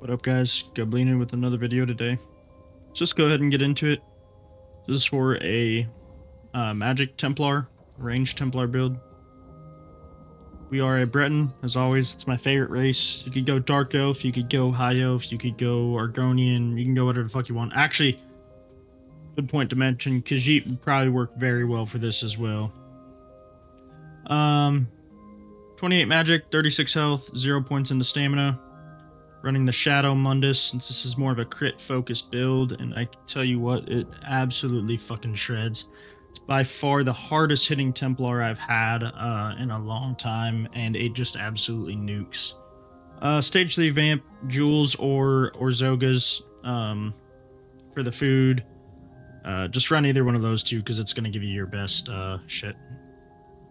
What up, guys? Goblino with another video today. Just go ahead and get into it. This is for a magic Templar, ranged Templar build. We are a Breton, as always. It's my favorite race. You could go Dark Elf, you could go High Elf, you could go Argonian, you can go whatever the fuck you want. Actually, good point to mention, Khajiit would probably work very well for this as well. 28 magic, 36 health, 0 points into stamina. Running the Shadow Mundus, since this is more of a crit focused build, and I can tell you what, it absolutely fucking shreds. It's by far the hardest hitting Templar I've had in a long time, and it just absolutely nukes. Stage 3 Vamp, Jewels or Zogas for the food. Just run either one of those two because it's going to give you your best shit.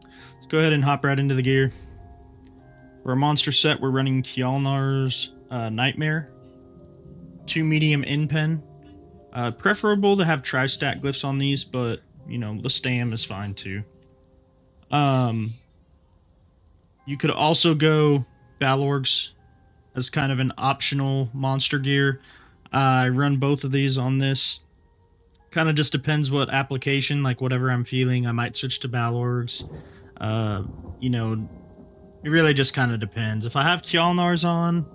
Let's go ahead and hop right into the gear. For a monster set, we're running Tjalnar's Nightmare, 2 medium in pen. Preferable to have tri-stack glyphs on these, but you know, the stam is fine too. You could also go Balorgs as kind of an optional monster gear. I run both of these on this. Kind of just depends what application, like whatever I'm feeling. I might switch to Balorgs. You know, it really just kind of depends. If I have Tjalnar's on,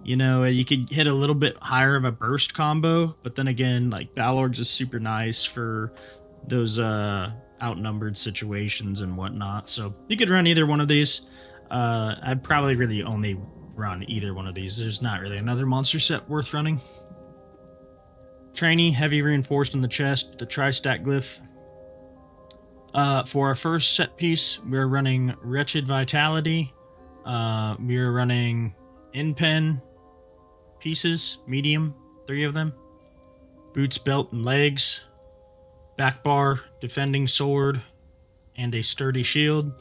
you know, you could hit a little bit higher of a burst combo, but then again, like Balorgs is super nice for those outnumbered situations and whatnot. So you could run either one of these. I'd probably really only run either one of these. There's not really another monster set worth running. Trainee, heavy reinforced in the chest, the tri-stack glyph. For our first set piece, we're running Wretched Vitality. We are running in-pen pieces, medium, 3 of them. Boots, belt, and legs. Back bar, defending sword, and a sturdy shield.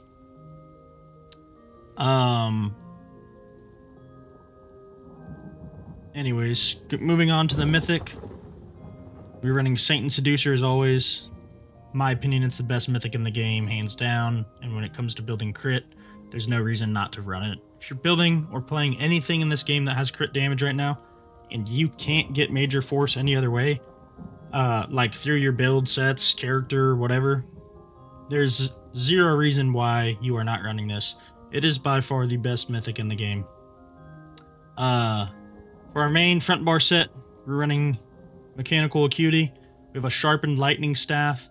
Anyways, moving on to the Mythic. We're running Saint and Seducer as always. In my opinion, it's the best Mythic in the game, hands down. And when it comes to building crit, there's no reason not to run it. If you're building or playing anything in this game that has crit damage right now, and you can't get major force any other way, like through your build sets, character, whatever, there's zero reason why you are not running this. It is by far the best Mythic in the game. For our main front bar set, we're running Mechanical Acuity. We have a sharpened lightning staff.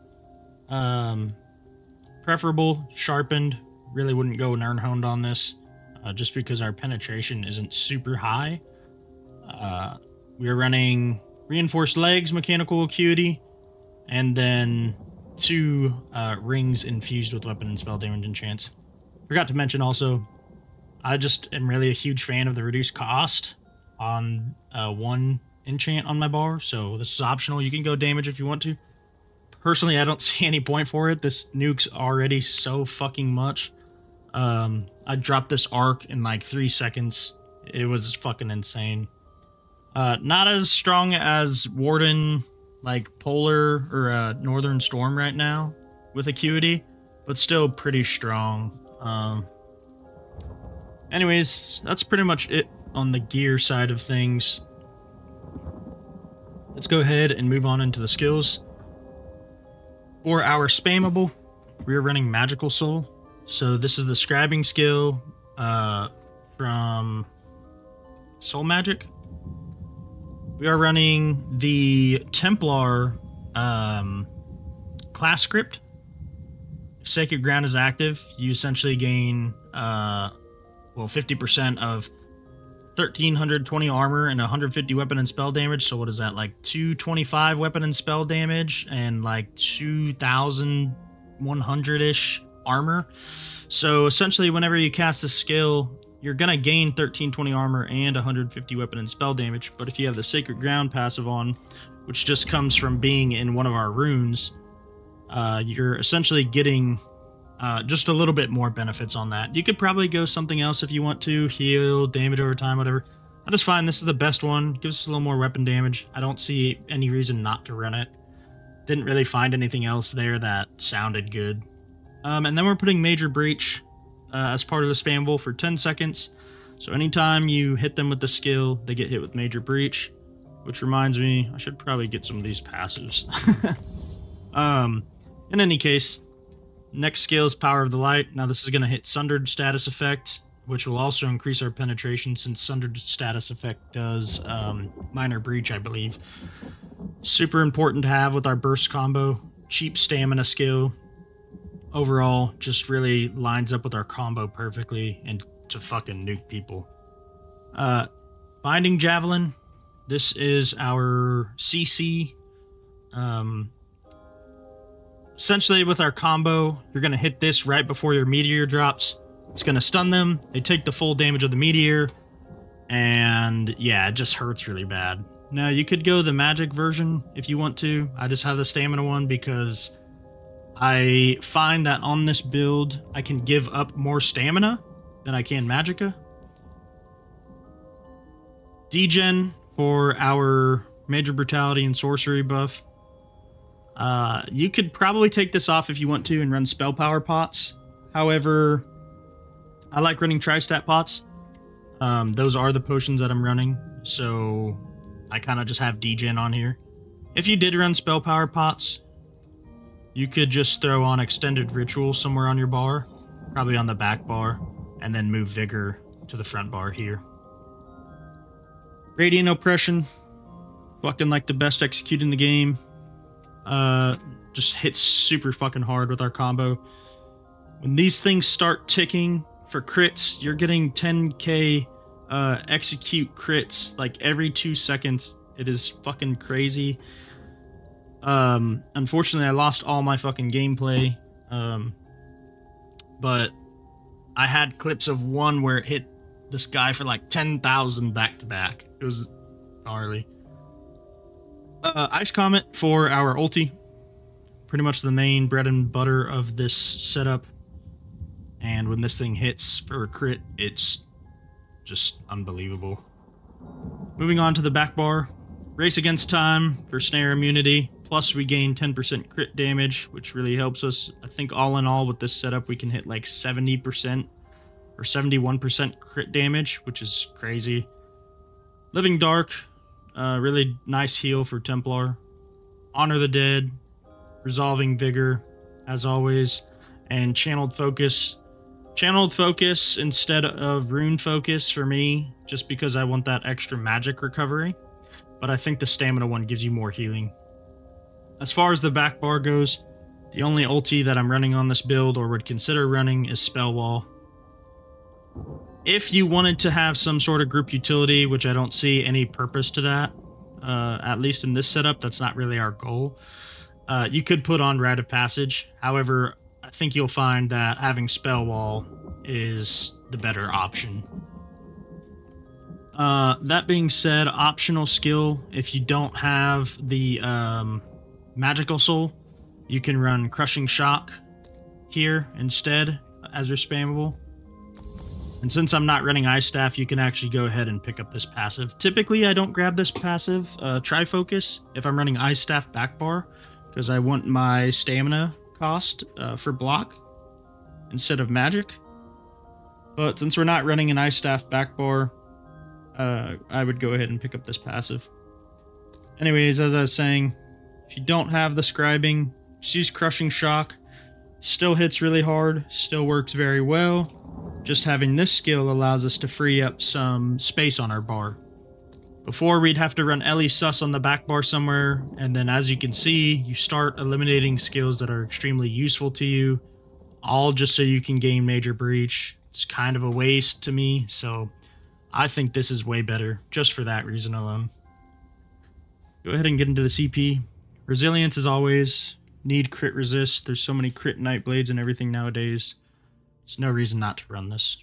Preferable sharpened. Really wouldn't go Nernhoned on this, just because our penetration isn't super high. We are running reinforced legs, Mechanical Acuity, and then 2 rings infused with weapon and spell damage enchants. Forgot to mention also, I just am really a huge fan of the reduced cost on 1 enchant on my bar, so this is optional. You can go damage if you want to. Personally, I don't see any point for it. This nukes already so fucking much. I dropped this arc in like 3 seconds. It was fucking insane. Not as strong as Warden, like Polar or Northern Storm right now with Acuity, but still pretty strong. Anyways, that's pretty much it on the gear side of things. Let's go ahead and move on into the skills. For our Spammable, we're running Magical Soul. So this is the scribing skill from Soul Magic. We are running the Templar class script. If Sacred Ground is active, you essentially gain 50% of 1320 armor and 150 weapon and spell damage. So what is that, like 225 weapon and spell damage and like 2100-ish armor. So essentially whenever you cast a skill, you're gonna gain 1320 armor and 150 weapon and spell damage. But if you have the Sacred Ground passive on, which just comes from being in one of our runes, you're essentially getting just a little bit more benefits on that. You could probably go something else if you want to, heal, damage over time, whatever. I just find this is the best one. Gives us a little more weapon damage. I don't see any reason not to run it. Didn't really find anything else there that sounded good. And then we're putting Major Breach as part of the Spammable for 10 seconds. So anytime you hit them with the skill, they get hit with Major Breach, which reminds me, I should probably get some of these passives. In any case, next skill is Power of the Light. Now this is going to hit Sundered status effect, which will also increase our penetration since Sundered status effect does Minor Breach, I believe. Super important to have with our burst combo. Cheap stamina skill. Overall, just really lines up with our combo perfectly and to fucking nuke people. Binding Javelin. This is our CC. Essentially, with our combo, you're going to hit this right before your meteor drops. It's going to stun them. They take the full damage of the meteor. And yeah, it just hurts really bad. Now, you could go the magic version if you want to. I just have the stamina one because I find that on this build, I can give up more stamina than I can magicka. Degen for our Major Brutality and Sorcery buff. You could probably take this off if you want to and run Spell Power pots. However, I like running Tri-Stat pots. Those are the potions that I'm running, so I kind of just have Degen on here. If you did run Spell Power pots, you could just throw on Extended Ritual somewhere on your bar, probably on the back bar, and then move Vigor to the front bar here. Radiant Oppression, fucking like the best execute in the game. Just hits super fucking hard with our combo. When these things start ticking for crits, you're getting 10k execute crits like every 2 seconds. It is fucking crazy. Unfortunately, I lost all my fucking gameplay. But I had clips of one where it hit this guy for like 10,000 back to back. It was gnarly. Ice Comet for our ulti. Pretty much the main bread and butter of this setup. And when this thing hits for a crit, it's just unbelievable. Moving on to the back bar. Race Against Time for snare immunity. Plus we gain 10% crit damage, which really helps us. I think all in all with this setup we can hit like 70% or 71% crit damage, which is crazy. Living Dark. Really nice heal for Templar. Honor the Dead. Resolving Vigor, as always. And Channeled Focus. Channeled Focus instead of Rune Focus for me, just because I want that extra magic recovery. But I think the stamina one gives you more healing. As far as the back bar goes, the only ulti that I'm running on this build or would consider running is Spell Wall. If you wanted to have some sort of group utility, which I don't see any purpose to that, at least in this setup, that's not really our goal. You could put on Rite of Passage. However, I think you'll find that having Spell Wall is the better option. That being said, optional skill, if you don't have the Magical Soul, you can run Crushing Shock here instead as your spammable. And since I'm not running Ice Staff, you can actually go ahead and pick up this passive. Typically, I don't grab this passive, Tri-Focus, if I'm running Ice Staff back bar, because I want my stamina cost for block instead of magic. But since we're not running an Ice Staff back bar, I would go ahead and pick up this passive. Anyways, as I was saying, if you don't have the scribing, just use Crushing Shock. Still hits really hard, still works very well. Just having this skill allows us to free up some space on our bar. Before, we'd have to run Ellie Sus on the back bar somewhere, and then as you can see, you start eliminating skills that are extremely useful to you, all just so you can gain Major Breach. It's kind of a waste to me, so I think this is way better, just for that reason alone. Go ahead and get into the CP. Resilience, as always. Need crit resist. There's so many crit Nightblades and everything nowadays. There's no reason not to run this.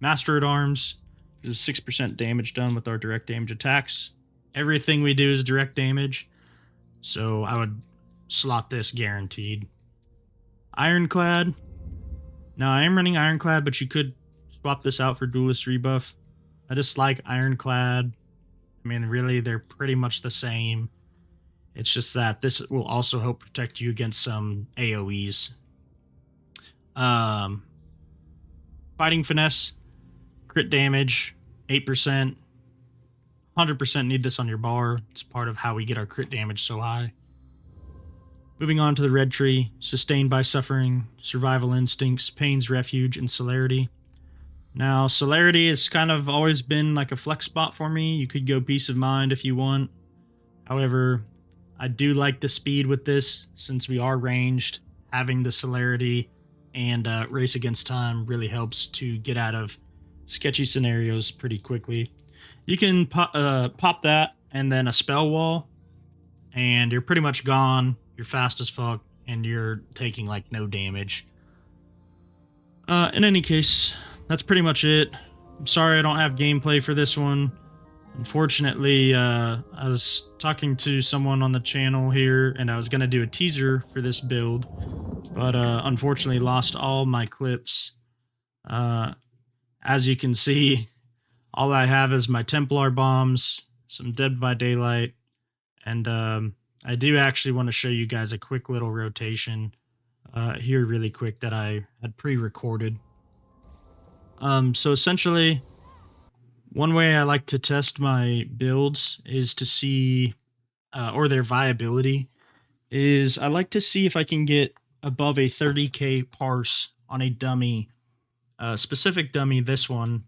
Master at Arms. This is 6% damage done with our direct damage attacks. Everything we do is direct damage, so I would slot this guaranteed. Ironclad. Now I am running Ironclad, but you could swap this out for Duelist rebuff. I just like Ironclad. I mean, really, they're pretty much the same. It's just that this will also help protect you against some AoEs. Fighting Finesse. Crit damage, 8%. 100% need this on your bar. It's part of how we get our crit damage so high. Moving on to the red tree, sustained by suffering, survival instincts, pain's refuge, and celerity. Now, celerity has kind of always been like a flex spot for me. You could go peace of mind if you want. However, I do like the speed with this since we are ranged. Having the celerity and race against time really helps to get out of sketchy scenarios pretty quickly. You can pop that and then a spell wall, and you're pretty much gone. You're fast as fuck, and you're taking like no damage. In any case, that's pretty much it. I'm sorry I don't have gameplay for this one. Unfortunately, I was talking to someone on the channel here, and I was going to do a teaser for this build, but unfortunately lost all my clips. As you can see, all I have is my Templar bombs, some Dead by Daylight, and I do actually want to show you guys a quick little rotation here really quick that I had pre-recorded. So essentially, one way I like to test my builds is to see, or their viability, is I like to see if I can get above a 30k parse on a dummy, specific dummy, this one.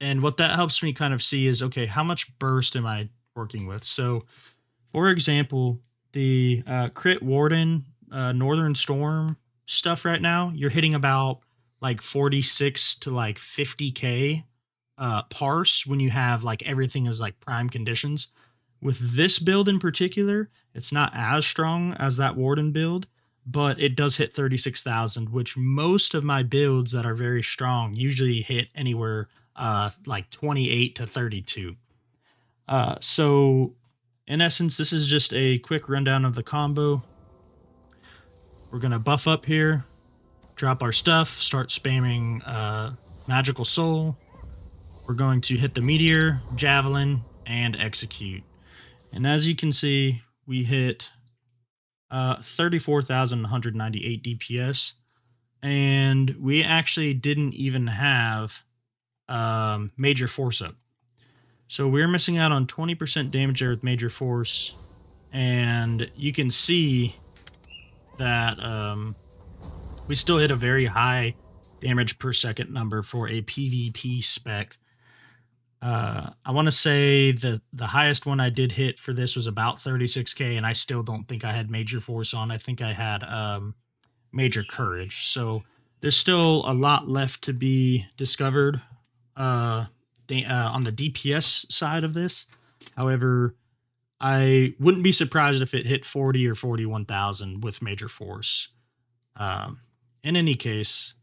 And what that helps me kind of see is, okay, how much burst am I working with? So, for example, the Crit Warden Northern Storm stuff right now, you're hitting about like 46 to like 50k parse when you have like everything is like prime conditions. With this build in particular, it's not as strong as that Warden build, but it does hit 36,000, which most of my builds that are very strong usually hit anywhere like 28 to 32. So in essence, this is just a quick rundown of the combo. We're going to buff up here, drop our stuff, start spamming Magical Soul. We're going to hit the Meteor, Javelin, and Execute. And as you can see, we hit 34,198 DPS. And we actually didn't even have Major Force up. So we're missing out on 20% damage there with Major Force, and you can see that we still hit a very high damage per second number for a PvP spec. I want to say that the highest one I did hit for this was about 36k, and I still don't think I had Major Force on. I think I had Major Courage. So there's still a lot left to be discovered on the DPS side of this. However, I wouldn't be surprised if it hit 40 or 41,000 with Major Force. In any case,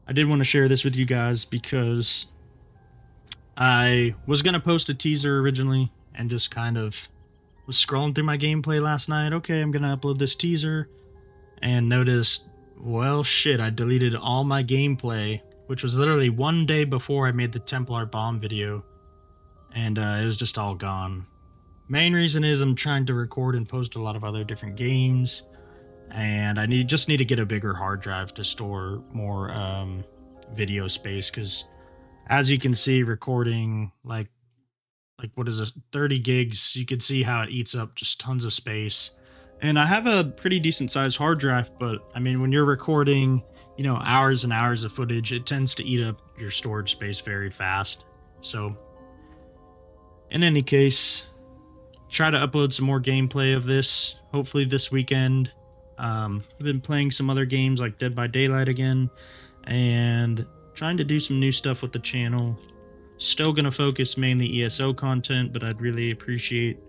I did want to share this with you guys because I was going to post a teaser originally and just kind of was scrolling through my gameplay last night. Okay, I'm going to upload this teaser, and noticed, well, shit, I deleted all my gameplay, which was literally one day before I made the Templar bomb video, and it was just all gone. Main reason is I'm trying to record and post a lot of other different games, and I just need to get a bigger hard drive to store more video space, because as you can see, recording like what is it, 30 gigs, you can see how it eats up just tons of space. And I have a pretty decent sized hard drive, but I mean, when you're recording, you know, hours and hours of footage, it tends to eat up your storage space very fast. So in any case, try to upload some more gameplay of this, hopefully this weekend. I've been playing some other games like Dead by Daylight again, and trying to do some new stuff with the channel. Still going to focus mainly ESO content, but I'd really appreciate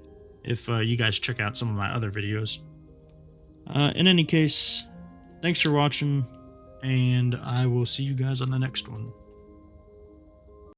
if you guys check out some of my other videos. In any case, thanks for watching, and I will see you guys on the next one.